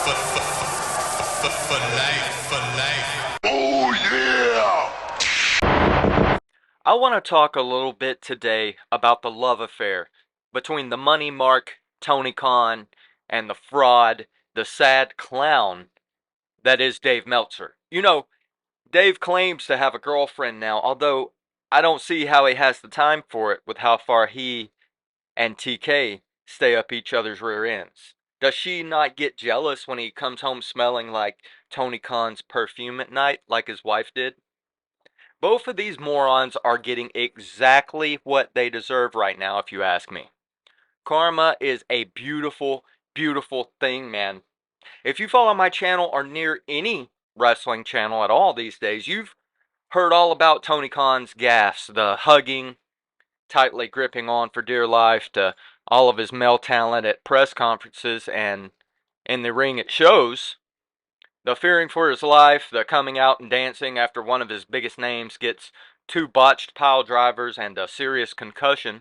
For life, for life. Oh yeah! I want to talk a little bit today about the love affair between the money mark, tonykhan, and the fraud, the sad clown that is Dave Meltzer. You know, Dave claims to have a girlfriend now, although I don't see how he has the time for it with how far he and TK stay up each other's rear ends. Does she not get jealous when he comes home smelling like Tony Khan's perfume at night, like his wife did? Both of these morons are getting exactly what they deserve right now, if you ask me. Karma is a beautiful, beautiful thing, man. If you follow my channel or near any wrestling channel at all these days, you've heard all about Tony Khan's gaffes, the hugging, tightly gripping on for dear life, to all of his male talent at press conferences and in the ring at shows. The fearing for his life, the coming out and dancing after one of his biggest names gets two botched pile drivers and a serious concussion.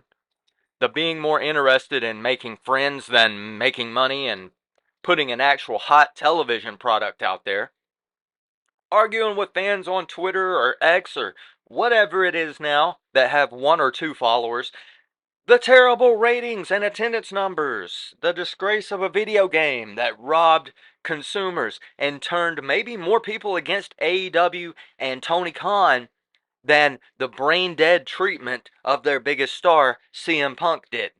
The being more interested in making friends than making money and putting an actual hot television product out there. Arguing with fans on Twitter or X or whatever it is now that have one or two followers. The terrible ratings and attendance numbers. The disgrace of a video game that robbed consumers and turned maybe more people against AEW and Tony Khan than the brain dead treatment of their biggest star, CM Punk, did.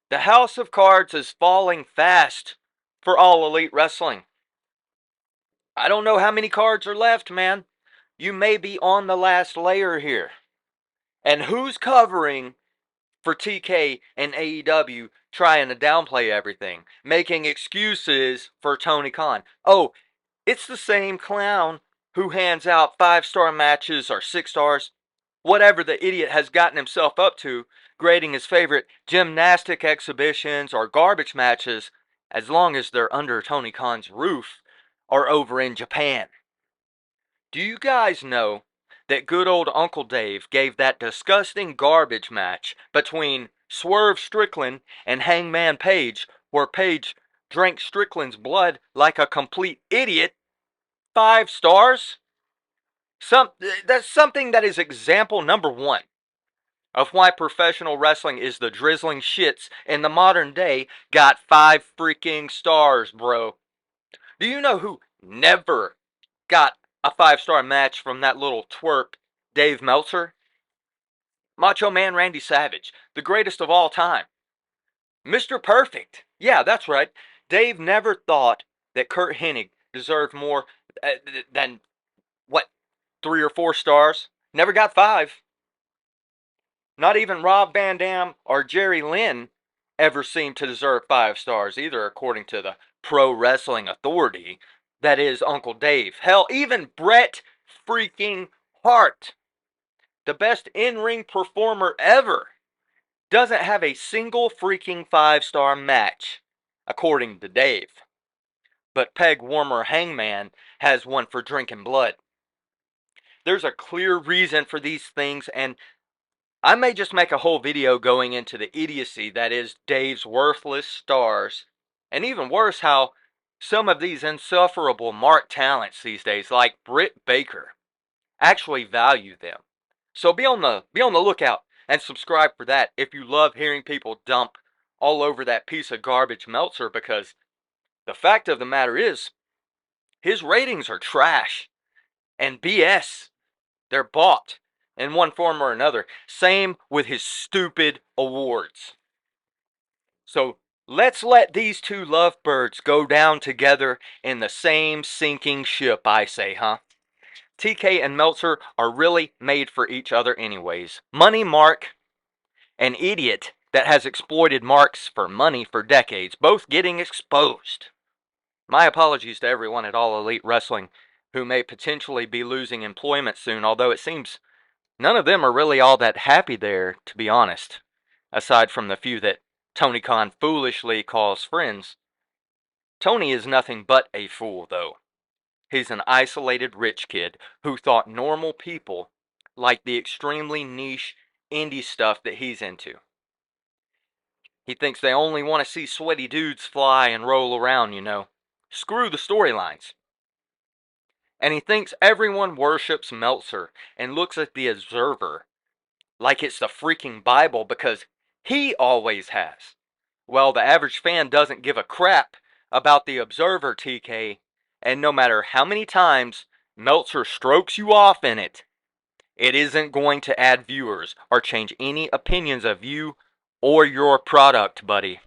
The house of cards is falling fast for All Elite Wrestling. I don't know how many cards are left, man. You may be on the last layer here. And who's covering for TK and AEW trying to downplay everything, making excuses for Tony Khan? Oh, it's the same clown who hands out 5-star matches or 6 stars, whatever the idiot has gotten himself up to, grading his favorite gymnastic exhibitions or garbage matches as long as they're under Tony Khan's roof or over in Japan. Do you guys know that good old Uncle Dave gave that disgusting garbage match between Swerve Strickland and Hangman Page, where Page drank Strickland's blood like a complete idiot, 5 stars? That's something that is example number one of why professional wrestling is the drizzling shits in the modern day got 5 freaking stars, bro. Do you know who never got a 5-star match from that little twerp, Dave Meltzer? Macho Man Randy Savage, the greatest of all time. Mr. Perfect. Yeah, that's right. Dave never thought that Kurt Hennig deserved more than, what, 3 or 4 stars? Never got 5. Not even Rob Van Dam or Jerry Lynn ever seemed to deserve 5 stars either, according to the Pro Wrestling Authority. That is Uncle Dave. Hell, even Bret freaking Hart, the best in-ring performer ever, doesn't have a single freaking 5-star match, according to Dave. But Peg Warmer Hangman has one for drinking blood. There's a clear reason for these things, and I may just make a whole video going into the idiocy that is Dave's worthless stars, and even worse, how some of these insufferable mark talents these days, like Britt Baker, actually value them. So be on the lookout and subscribe for that if you love hearing people dump all over that piece of garbage Meltzer, because the fact of the matter is his ratings are trash and BS. They're bought in one form or another. Same with his stupid awards. So let's let these two lovebirds go down together in the same sinking ship, I say, huh? TK and Meltzer are really made for each other anyways. Money Mark, an idiot that has exploited marks for money for decades, both getting exposed. My apologies to everyone at All Elite Wrestling who may potentially be losing employment soon, although it seems none of them are really all that happy there, to be honest, aside from the few that Tony Khan foolishly calls friends. Tony is nothing but a fool, though. He's an isolated rich kid who thought normal people like the extremely niche indie stuff that he's into. He thinks they only want to see sweaty dudes fly and roll around, you know. Screw the storylines. And he thinks everyone worships Meltzer and looks at the Observer like it's the freaking Bible because he always has. Well, the average fan doesn't give a crap about the Observer, TK, and no matter how many times Meltzer strokes you off in it, it isn't going to add viewers or change any opinions of you or your product, buddy.